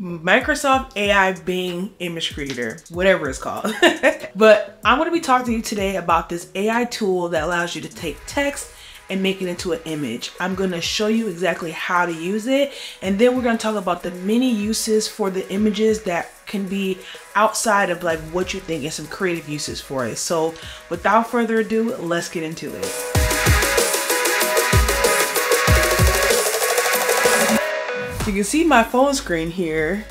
Microsoft AI Bing Image Creator, whatever it's called. But I'm going to be talking to you today about this AI tool that allows you to take text and make it into an image. I'm going to show you exactly how to use it, and then we're going to talk about the many uses for the images that can be outside of like what you think, and some creative uses for it. So without further ado, let's get into it. You can see my phone screen here.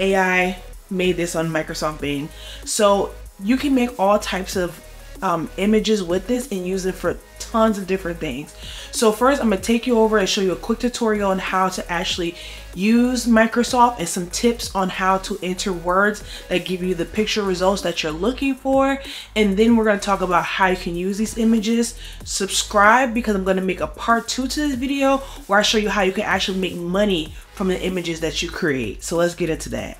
AI made this on Microsoft Bing. So you can make all types of images with this and use it for tons of different things. So first I'm gonna take you over and show you a quick tutorial on how to actually use Microsoft and some tips on how to enter words that give you the picture results that you're looking for. And then we're gonna talk about how you can use these images. Subscribe, because I'm gonna make a part 2 to this video where I show you how you can actually make money from the images that you create. So let's get into that.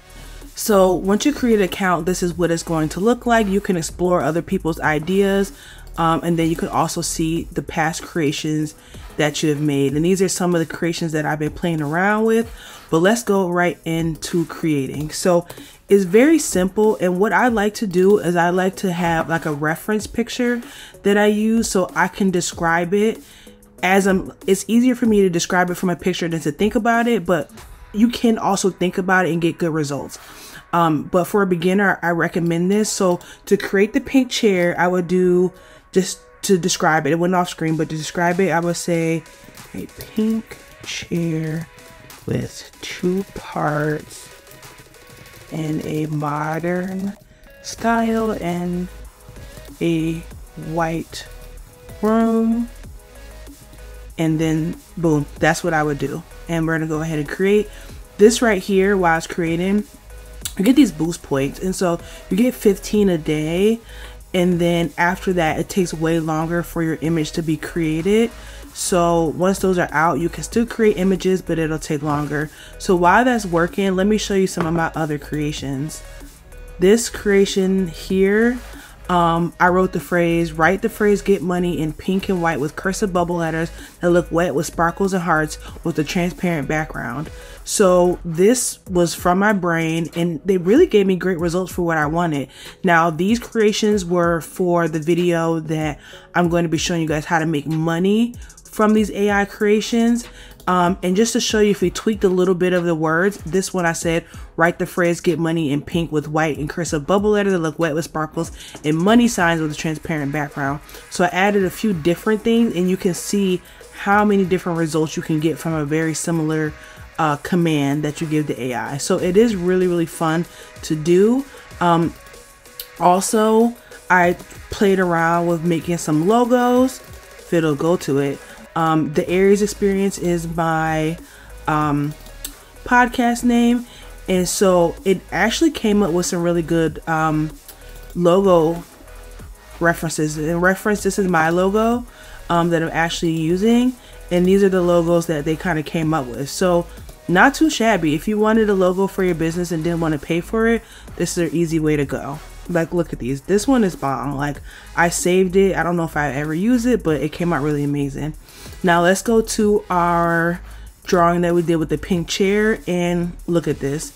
So once you create an account, this is what it's going to look like. You can explore other people's ideas, and then you can also see the past creations that you have made. And these are some of the creations that I've been playing around with, but let's go right into creating. So it's very simple, and what I like to do is I like to have like a reference picture that I use so I can describe it as it's easier for me to describe it from a picture than to think about it, but you can also think about it and get good results. But for a beginner, I recommend this. So to create the pink chair, I would do, just to describe it, it went off screen, but to describe it, I would say a pink chair with 2 parts and a modern style and a white room. And then boom, that's what I would do. And we're gonna go ahead and create this right here. While it's creating, you get these boost points, and so you get 15 a day, and then after that it takes way longer for your image to be created. So once those are out, you can still create images, but it'll take longer. So while that's working, let me show you some of my other creations. This creation here, I wrote the phrase, write the phrase get money in pink and white with cursive bubble letters that look wet with sparkles and hearts with a transparent background. So this was from my brain, and they really gave me great results for what I wanted. Now these creations were for the video that I'm going to be showing you guys how to make money from these AI creations. And just to show you, if we tweaked a little bit of the words, this one I said, write the phrase get money in pink with white and cursive bubble letters that look wet with sparkles and money signs with a transparent background. So I added a few different things, and you can see how many different results you can get from a very similar command that you give the AI. So it is really fun to do. Also, I played around with making some logos. If it'll go to it. The Aries Experience is my podcast name, and so it actually came up with some really good logo references. In reference, this is my logo that I'm actually using, and these are the logos that they kind of came up with. So not too shabby. If you wanted a logo for your business and didn't want to pay for it, this is an easy way to go. Like, look at these. This one is bomb. Like, I saved it. I don't know if I ever use it, but it came out really amazing. Now let's go to our drawing that we did with the pink chair, and look at this.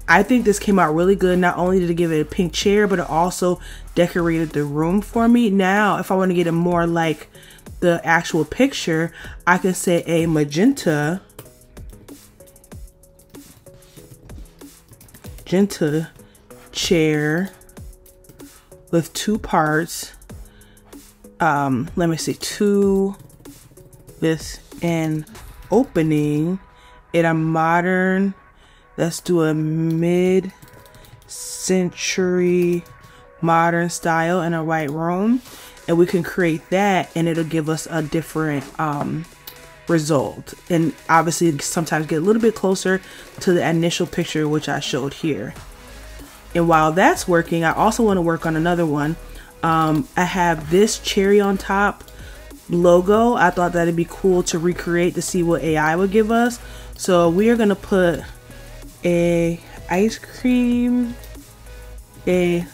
I think this came out really good. Not only did it give it a pink chair, but it also decorated the room for me. Now, if I want to get it more like the actual picture, I can say a magenta chair with 2 parts. Let me see, 2 with an opening in a modern, let's do a mid-century modern style in a white room, and we can create that, and it'll give us a different result, and obviously sometimes get a little bit closer to the initial picture which I showed here. And while that's working, I also want to work on another one. I have this cherry on top logo. I thought that'd be cool to recreate to see what AI would give us. So we are gonna put a ice cream, a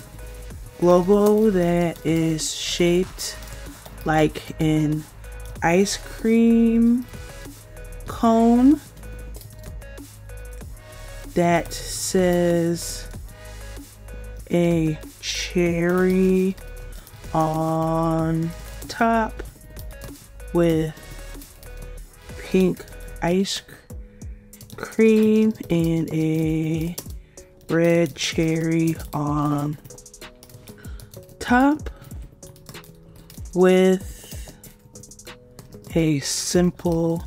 logo that is shaped like an ice cream cone. that says a cherry on top with pink ice cream and a red cherry on top with a simple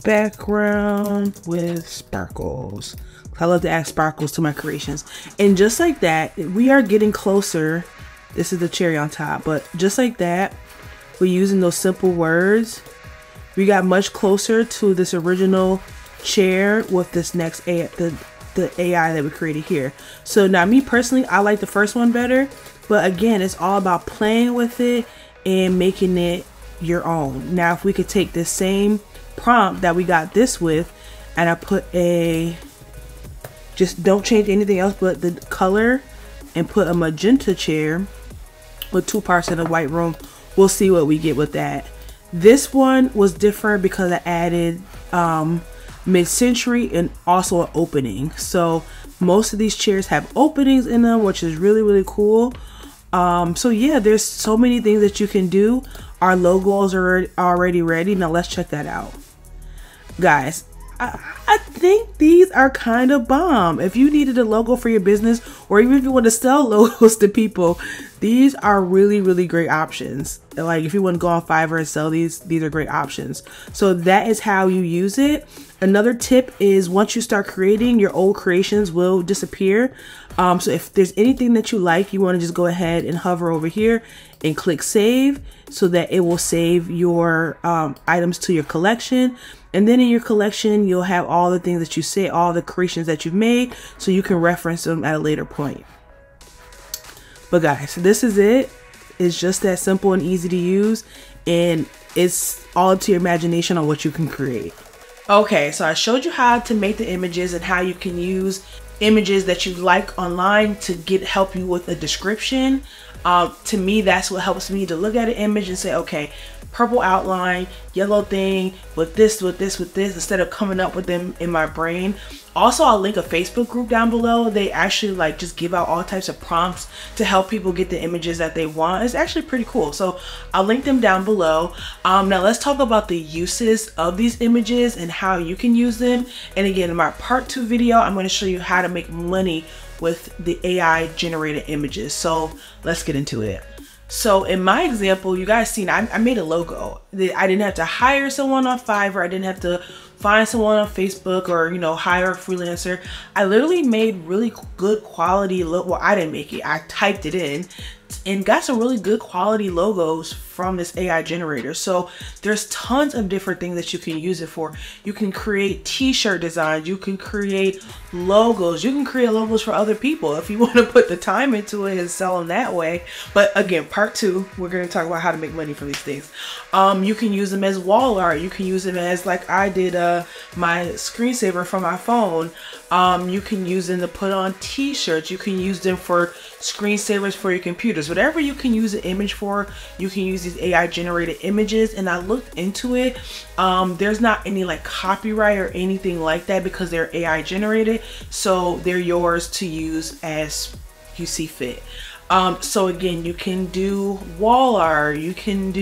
background with sparkles. I love to add sparkles to my creations. And just like that, we are getting closer. This is the cherry on top, but just like that, we're using those simple words. We got much closer to this original chair with this next AI, the AI that we created here. So now me personally, I like the first one better, but again, it's all about playing with it and making it your own. Now, if we could take this same prompt that we got this with, and I put just don't change anything else but the color, and put a magenta chair with 2 parts in a white room, we'll see what we get with that. This one was different because I added mid-century and also an opening. So most of these chairs have openings in them, which is really, really cool. So yeah, there's so many things that you can do. Our logos are already ready. Now let's check that out. Guys, I think these are kind of bomb. If you needed a logo for your business, or even if you want to sell logos to people, these are really, really great options. Like if you want to go on Fiverr and sell these are great options. So that is how you use it. Another tip is once you start creating, your old creations will disappear. So if there's anything that you like, you want to just go ahead and hover over here and click save, so that it will save your items to your collection. And then in your collection, you'll have all the things that you say, all the creations that you've made, so you can reference them at a later point. But guys, this is it. It's just that simple and easy to use, and it's all up to your imagination on what you can create. Okay, so I showed you how to make the images and how you can use images that you like online to help you with a description. To me, that's what helps me to look at an image and say, okay, purple outline, yellow thing, with this, instead of coming up with them in my brain. Also, I'll link a Facebook group down below. They actually like just give out all types of prompts to help people get the images that they want. It's actually pretty cool. So I'll link them down below. Now let's talk about the uses of these images and how you can use them. And again, in my part 2 video, I'm going to show you how to make money with the AI generated images. So let's get into it. So in my example, you guys seen, I made a logo. I didn't have to hire someone on Fiverr. I didn't have to find someone on Facebook or, you know, hire a freelancer. I literally made really good quality well, I didn't make it. I typed it in and got some really good quality logos from this AI generator. So there's tons of different things that you can use it for. You can create t-shirt designs, you can create logos, you can create logos for other people if you want to put the time into it and sell them that way. But again, part 2, we're going to talk about how to make money from these things. You can use them as wall art. You can use them as, like I did my screensaver from my phone. You can use them to put on t-shirts. You can use them for screensavers for your computers. Whatever you can use an image for, you can use these AI generated images. And I looked into it. There's not any like copyright or anything like that because they're AI generated. So they're yours to use as you see fit. So again, you can do wall art, you can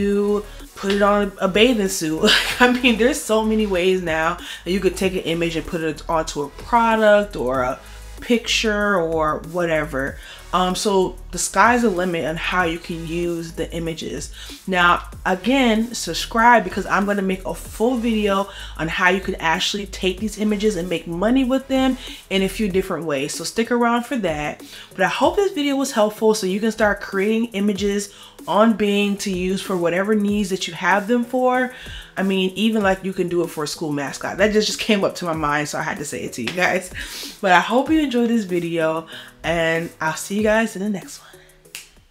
put it on a bathing suit. I mean, there's so many ways now that you could take an image and put it onto a product or a picture or whatever. So the sky's the limit on how you can use the images. Now, again, subscribe because I'm going to make a full video on how you can actually take these images and make money with them in a few different ways. So stick around for that. But I hope this video was helpful so you can start creating images on Bing to use for whatever needs that you have them for. I mean, even like you can do it for a school mascot. That just came up to my mind, so I had to say it to you guys. But I hope you enjoyed this video, and I'll see you guys in the next one.